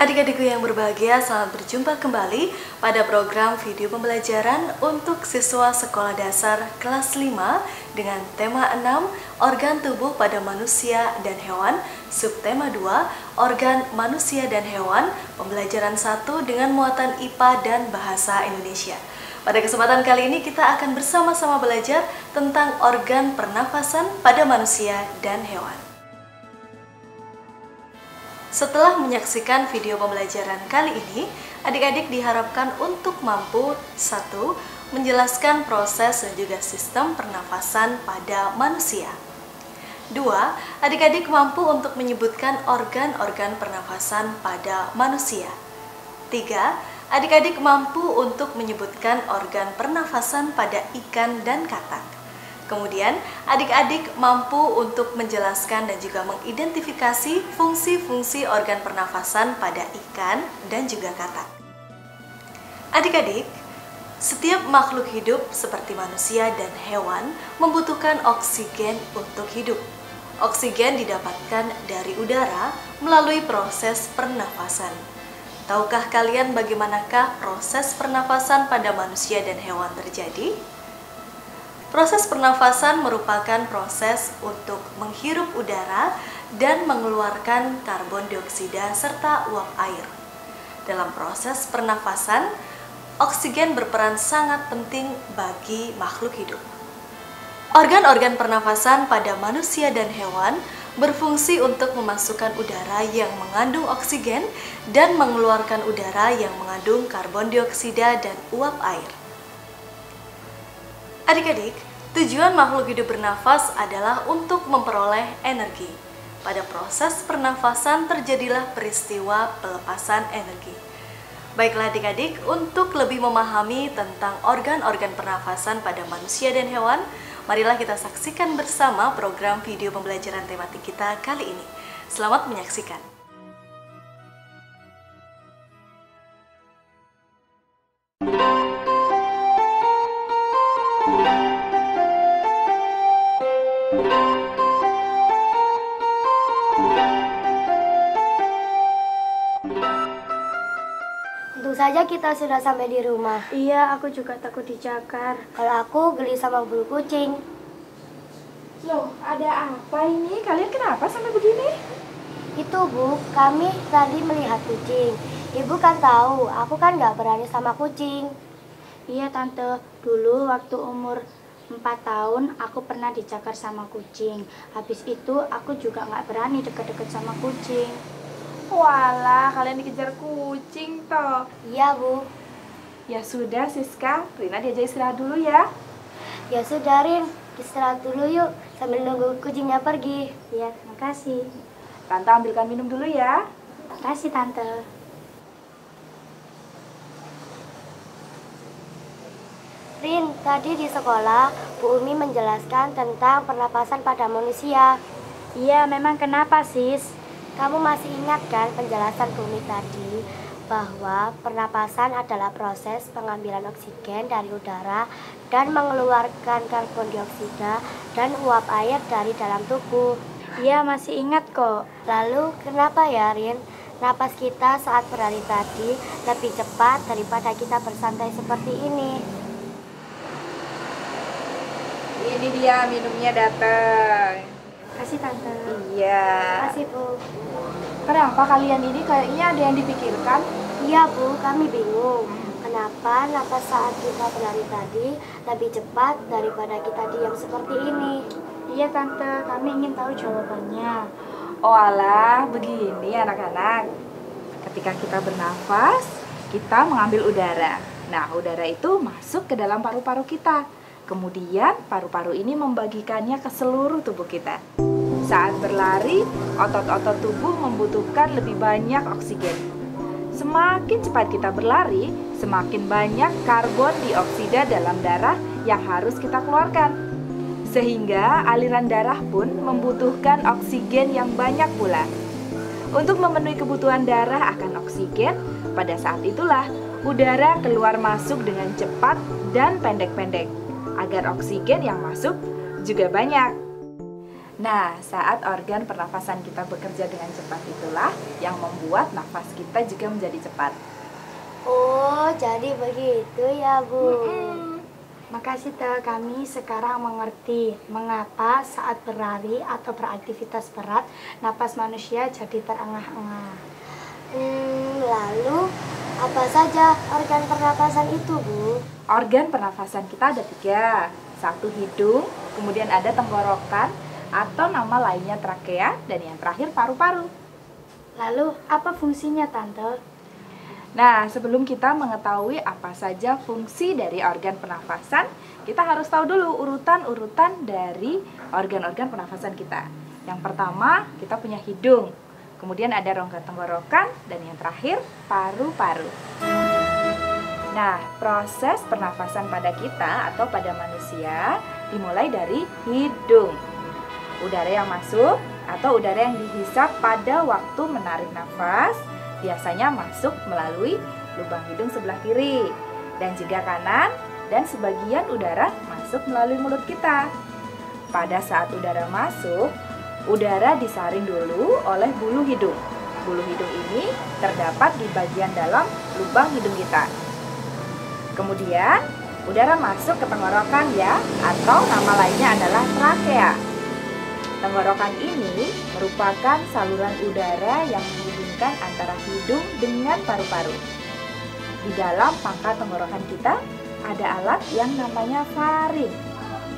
Adik-adikku yang berbahagia, selamat berjumpa kembali pada program video pembelajaran untuk siswa sekolah dasar kelas 5 dengan tema 6, organ tubuh pada manusia dan hewan, subtema 2, organ manusia dan hewan, pembelajaran 1 dengan muatan IPA dan bahasa Indonesia. Pada kesempatan kali ini kita akan bersama-sama belajar tentang organ pernafasan pada manusia dan hewan. Setelah menyaksikan video pembelajaran kali ini, adik-adik diharapkan untuk mampu 1. Menjelaskan proses dan juga sistem pernafasan pada manusia. 2. Adik-adik mampu untuk menyebutkan organ-organ pernafasan pada manusia. 3. Adik-adik mampu untuk menyebutkan organ pernafasan pada ikan dan katak. Kemudian, adik-adik mampu untuk menjelaskan dan juga mengidentifikasi fungsi-fungsi organ pernafasan pada ikan dan juga katak. Adik-adik, setiap makhluk hidup seperti manusia dan hewan membutuhkan oksigen untuk hidup. Oksigen didapatkan dari udara melalui proses pernafasan. Tahukah kalian bagaimanakah proses pernafasan pada manusia dan hewan terjadi? Proses pernafasan merupakan proses untuk menghirup udara dan mengeluarkan karbon dioksida serta uap air. Dalam proses pernafasan, oksigen berperan sangat penting bagi makhluk hidup. Organ-organ pernafasan pada manusia dan hewan berfungsi untuk memasukkan udara yang mengandung oksigen dan mengeluarkan udara yang mengandung karbon dioksida dan uap air. Adik-adik, tujuan makhluk hidup bernafas adalah untuk memperoleh energi. Pada proses pernafasan terjadilah peristiwa pelepasan energi. Baiklah adik-adik, untuk lebih memahami tentang organ-organ pernafasan pada manusia dan hewan, marilah kita saksikan bersama program video pembelajaran tematik kita kali ini. Selamat menyaksikan. Tentu saja kita sudah sampai di rumah. Iya, aku juga takut dicakar. Kalau aku geli sama bulu kucing. Loh, ada apa ini? Kalian kenapa sampai begini? Itu Bu, kami tadi melihat kucing. Ibu kan tahu, aku kan gak berani sama kucing. Iya Tante, dulu waktu umur 4 tahun aku pernah dicakar sama kucing. Habis itu aku juga gak berani deket-deket sama kucing. Walah, kalian dikejar kucing toh. Iya Bu. Ya sudah Siska, Rina diajak istirahat dulu ya. Ya sudah Rin, istirahat dulu yuk sambil nunggu kucingnya pergi. Iya, terima kasih. Tante ambilkan minum dulu ya. Terima kasih Tante. Rin, tadi di sekolah Bu Umi menjelaskan tentang pernapasan pada manusia. Iya, memang kenapa sis? Kamu masih ingat kan penjelasan Bu Umi tadi bahwa pernapasan adalah proses pengambilan oksigen dari udara dan mengeluarkan karbon dioksida dan uap air dari dalam tubuh. Iya, masih ingat kok. Lalu kenapa ya Rin, napas kita saat berlari tadi lebih cepat daripada kita bersantai seperti ini? Ini dia minumnya datang. Kasih Tante. Iya. Kasih Bu. Kenapa kalian ini kayaknya ada yang dipikirkan? Iya Bu, kami bingung. Kenapa napas saat kita berlari tadi lebih cepat daripada kita diam seperti ini? Iya Tante, kami ingin tahu jawabannya. Oh alah, begini anak-anak. Ketika kita bernafas, kita mengambil udara. Nah, udara itu masuk ke dalam paru-paru kita. Kemudian paru-paru ini membagikannya ke seluruh tubuh kita. Saat berlari, otot-otot tubuh membutuhkan lebih banyak oksigen. Semakin cepat kita berlari, semakin banyak karbon dioksida dalam darah yang harus kita keluarkan. Sehingga aliran darah pun membutuhkan oksigen yang banyak pula. Untuk memenuhi kebutuhan darah akan oksigen, pada saat itulah udara keluar masuk dengan cepat dan pendek-pendek, agar oksigen yang masuk juga banyak. Nah, saat organ pernafasan kita bekerja dengan cepat itulah yang membuat nafas kita juga menjadi cepat. Oh, jadi begitu ya, Bu. Makasih Teh, kami sekarang mengerti mengapa saat berlari atau beraktivitas berat, napas manusia jadi terengah-engah. Lalu apa saja organ pernapasan itu, Bu? Organ pernafasan kita ada 3. 1 hidung, kemudian ada tenggorokan, atau nama lainnya trakea, dan yang terakhir paru-paru. Lalu apa fungsinya Tante? Nah, sebelum kita mengetahui apa saja fungsi dari organ pernafasan, kita harus tahu dulu urutan-urutan dari organ-organ pernafasan kita. Yang pertama, kita punya hidung. Kemudian ada rongga tenggorokan, dan yang terakhir paru-paru. Nah, proses pernafasan pada kita atau pada manusia dimulai dari hidung. Udara yang masuk atau udara yang dihisap pada waktu menarik nafas biasanya masuk melalui lubang hidung sebelah kiri dan juga kanan, dan sebagian udara masuk melalui mulut kita. Pada saat udara masuk, udara disaring dulu oleh bulu hidung. Bulu hidung ini terdapat di bagian dalam lubang hidung kita. Kemudian, udara masuk ke tenggorokan ya, atau nama lainnya adalah trakea. Tenggorokan ini merupakan saluran udara yang menghubungkan antara hidung dengan paru-paru. Di dalam pangkal tenggorokan kita ada alat yang namanya faring.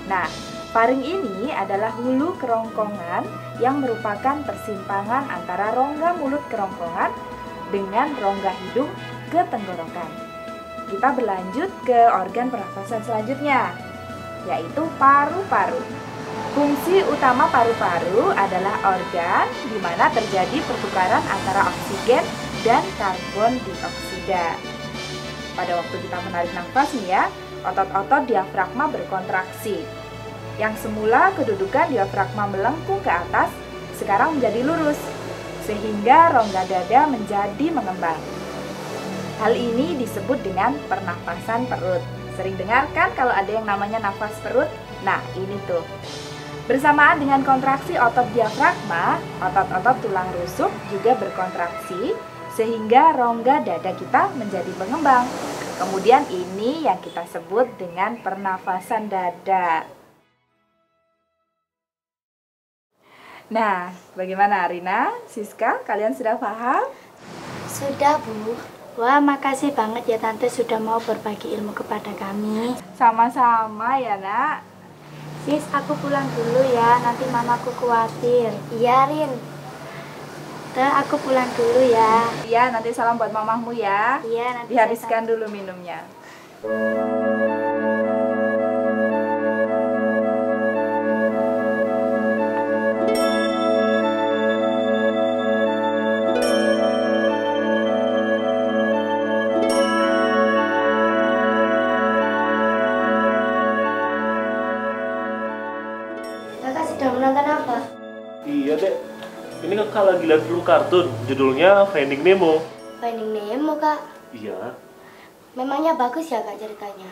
Nah, faring ini adalah hulu kerongkongan yang merupakan persimpangan antara rongga mulut kerongkongan dengan rongga hidung ke tenggorokan. Kita berlanjut ke organ pernafasan selanjutnya, yaitu paru-paru. Fungsi utama paru-paru adalah organ di mana terjadi pertukaran antara oksigen dan karbon dioksida. Pada waktu kita menarik nafas nih ya, otot-otot diafragma berkontraksi. Yang semula kedudukan diafragma melengkung ke atas, sekarang menjadi lurus, sehingga rongga dada menjadi mengembang. Hal ini disebut dengan pernafasan perut. Sering dengar kan kalau ada yang namanya nafas perut? Nah, ini tuh. Bersamaan dengan kontraksi otot diafragma, otot-otot tulang rusuk juga berkontraksi sehingga rongga dada kita menjadi mengembang. Kemudian ini yang kita sebut dengan pernafasan dada. Nah, bagaimana Arina, Siska, kalian sudah paham? Sudah, Bu. Wah, makasih banget ya Tante sudah mau berbagi ilmu kepada kami. Sama-sama ya nak. Sis, aku pulang dulu ya, nanti mamaku khawatir. Iya, Rin. Teh, aku pulang dulu ya. Iya, nanti salam buat mamahmu ya. Iya, nanti Dihabiskan dulu minumnya. Kakak sedang menonton apa? Iya dek, ini kakak lagi lihat film kartun, judulnya Finding Nemo. Finding Nemo, Kak. Iya, Memangnya bagus ya, Kak, ceritanya?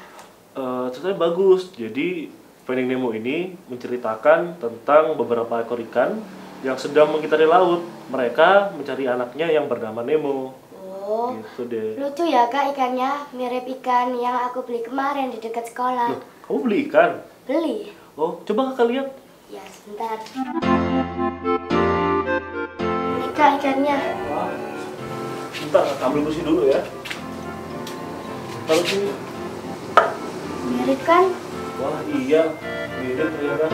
ceritanya bagus. Jadi Finding Nemo ini menceritakan tentang beberapa ekor ikan yang sedang mengitari laut. Mereka mencari anaknya yang bernama Nemo. Oh, Gitu deh. lucu ya, Kak, ikannya. Mirip ikan yang aku beli kemarin di dekat sekolah. Loh, kamu beli ikan? Beli? Oh, coba kakak lihat. Ya, sebentar. Ini, Kak, ikannya. Bentar, kakak ambil bersih dulu ya. Kalau sini, Mirip kan? wah iya, mirip ternyata.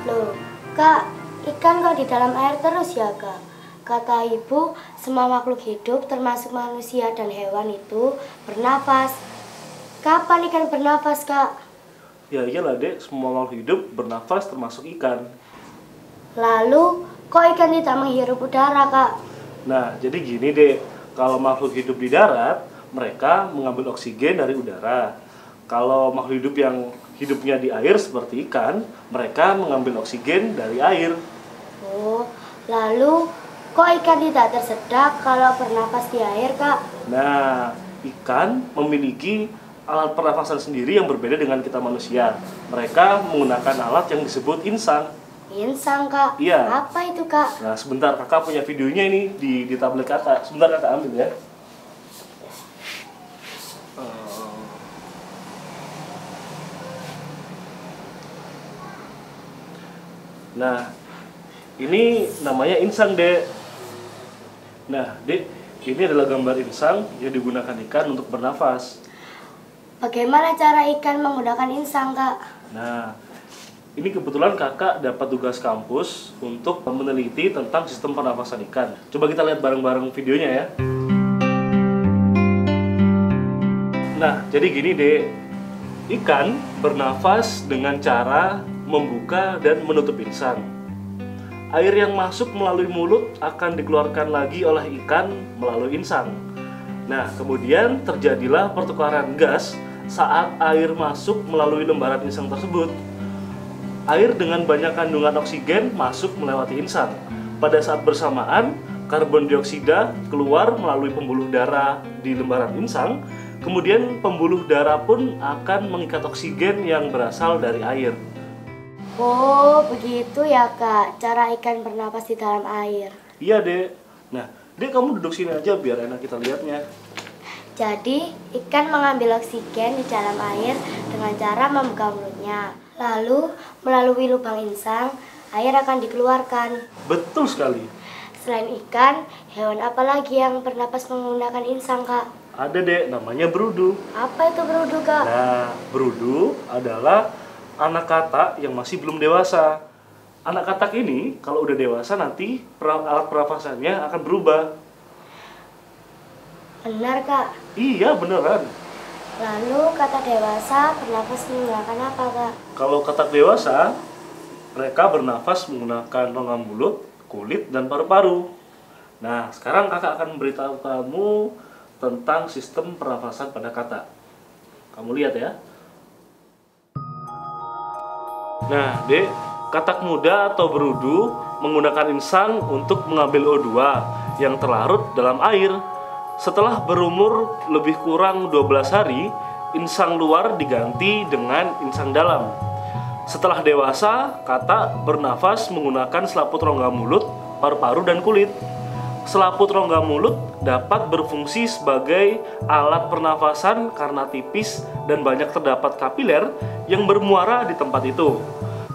Loh, Kak, ikan kok di dalam air terus ya, Kak? Kata ibu, semua makhluk hidup termasuk manusia dan hewan itu bernafas. Kapan ikan bernafas, Kak? Ya iyalah dek, semua makhluk hidup bernafas termasuk ikan. Lalu, kok ikan tidak menghirup udara, Kak? Nah, jadi gini deh, kalau makhluk hidup di darat, mereka mengambil oksigen dari udara. Kalau makhluk hidup yang hidupnya di air seperti ikan, mereka mengambil oksigen dari air. Oh, lalu kok ikan tidak tersedak kalau bernafas di air, Kak? Nah, ikan memiliki alat pernafasan sendiri yang berbeda dengan kita manusia. Mereka menggunakan alat yang disebut insang. Insang, Kak? Iya. Apa itu, Kak? Nah, sebentar, kakak punya videonya ini di tablet kakak. Sebentar kakak ambil ya. Nah, ini namanya insang, Dek. Nah, Dek, ini adalah gambar insang yang digunakan ikan untuk bernafas. Bagaimana cara ikan menggunakan insang, Kak? Nah, ini kebetulan kakak dapat tugas kampus untuk meneliti tentang sistem pernafasan ikan. Coba kita lihat bareng-bareng videonya ya. Nah, jadi gini, Dek. Ikan bernafas dengan cara membuka dan menutup insang. Air yang masuk melalui mulut akan dikeluarkan lagi oleh ikan melalui insang. Nah, kemudian terjadilah pertukaran gas saat air masuk melalui lembaran insang tersebut. Air dengan banyak kandungan oksigen masuk melewati insang. Pada saat bersamaan, karbon dioksida keluar melalui pembuluh darah di lembaran insang. Kemudian pembuluh darah pun akan mengikat oksigen yang berasal dari air. Oh, begitu ya, Kak, cara ikan bernapas di dalam air. Iya, Dek. Nah, Dek, kamu duduk sini aja biar enak kita lihatnya. Jadi, ikan mengambil oksigen di dalam air dengan cara membuka mulutnya. Lalu, melalui lubang insang, air akan dikeluarkan. Betul sekali. Selain ikan, hewan apa lagi yang bernapas menggunakan insang, Kak? Ada, Dek, namanya berudu. Apa itu berudu, Kak? Nah, berudu adalah anak katak yang masih belum dewasa. Anak katak ini kalau udah dewasa nanti alat pernafasannya akan berubah. Benar, Kak. Iya, beneran. Lalu, kata dewasa bernapas menggunakan apa, Kak? Kalau katak dewasa, mereka bernafas menggunakan rongga mulut, kulit, dan paru-paru. Nah, sekarang kakak akan memberitahu kamu tentang sistem pernafasan pada katak. Kamu lihat ya. Nah, Dek, katak muda atau berudu menggunakan insang untuk mengambil O2 yang terlarut dalam air. Setelah berumur lebih kurang 12 hari, insang luar diganti dengan insang dalam. Setelah dewasa, katak bernafas menggunakan selaput rongga mulut, paru-paru, dan kulit. Selaput rongga mulut dapat berfungsi sebagai alat pernafasan karena tipis dan banyak terdapat kapiler yang bermuara di tempat itu.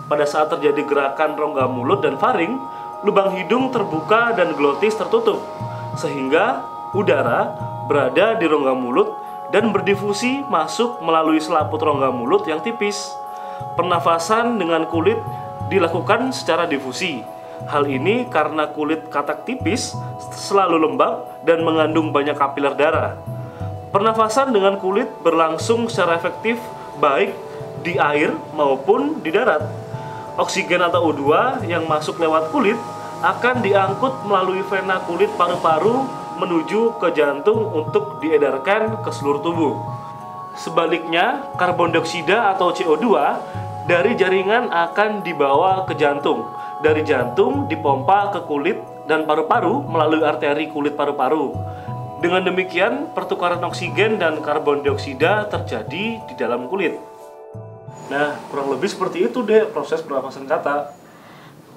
Pada saat terjadi gerakan rongga mulut dan faring, lubang hidung terbuka dan glotis tertutup, sehingga udara berada di rongga mulut dan berdifusi masuk melalui selaput rongga mulut yang tipis. Pernafasan dengan kulit dilakukan secara difusi. Hal ini karena kulit katak tipis selalu lembab dan mengandung banyak kapiler darah. Pernafasan dengan kulit berlangsung secara efektif baik di air maupun di darat. Oksigen atau O2 yang masuk lewat kulit akan diangkut melalui vena kulit paru-paru menuju ke jantung untuk diedarkan ke seluruh tubuh. Sebaliknya, karbon dioksida atau CO2 dari jaringan akan dibawa ke jantung. Dari jantung dipompa ke kulit dan paru-paru melalui arteri kulit paru-paru. Dengan demikian, pertukaran oksigen dan karbon dioksida terjadi di dalam kulit. Nah, kurang lebih seperti itu deh proses pernafasan katak.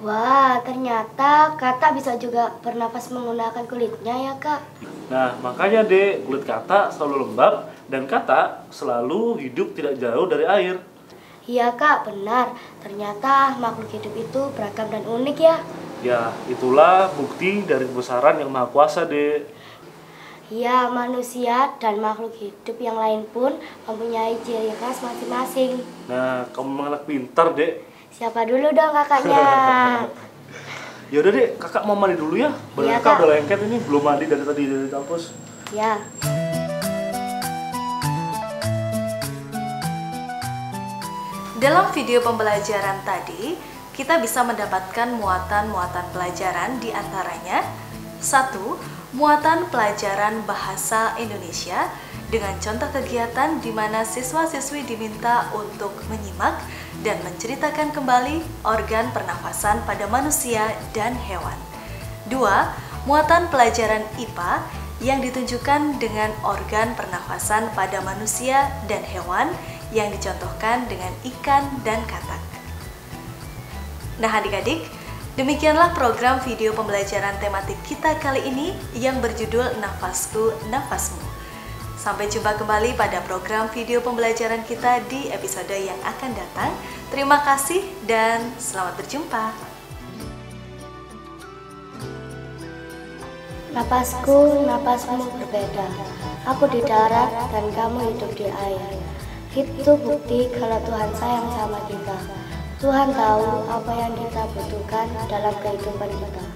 Wah, ternyata katak bisa juga bernapas menggunakan kulitnya ya, Kak? Nah, makanya deh kulit katak selalu lembab dan katak selalu hidup tidak jauh dari air. Iya, Kak, benar. Ternyata makhluk hidup itu beragam dan unik ya. Ya, itulah bukti dari kebesaran yang Maha Kuasa, Dek. Iya, manusia dan makhluk hidup yang lain pun mempunyai ciri khas masing-masing. Nah, kamu memang anak pintar, Dek. Siapa dulu dong kakaknya? Yaudah, Dek, kakak mau mandi dulu ya. Badan Iya, kakak Kak. udah lengket ini, belum mandi dari tadi dari kampus. Ya. Dalam video pembelajaran tadi, kita bisa mendapatkan muatan-muatan pelajaran di antaranya 1. Muatan pelajaran bahasa Indonesia dengan contoh kegiatan di mana siswa-siswi diminta untuk menyimak dan menceritakan kembali organ pernafasan pada manusia dan hewan. 2. Muatan pelajaran IPA yang ditunjukkan dengan organ pernafasan pada manusia dan hewan yang dicontohkan dengan ikan dan katak. Nah adik-adik, demikianlah program video pembelajaran tematik kita kali ini yang berjudul Nafasku, Nafasmu. Sampai jumpa kembali pada program video pembelajaran kita di episode yang akan datang. Terima kasih dan selamat berjumpa. Napasku, napasmu berbeda. Aku di darat dan kamu hidup di air. Itu bukti kalau Tuhan sayang sama kita. Tuhan tahu apa yang kita butuhkan dalam kehidupan kita.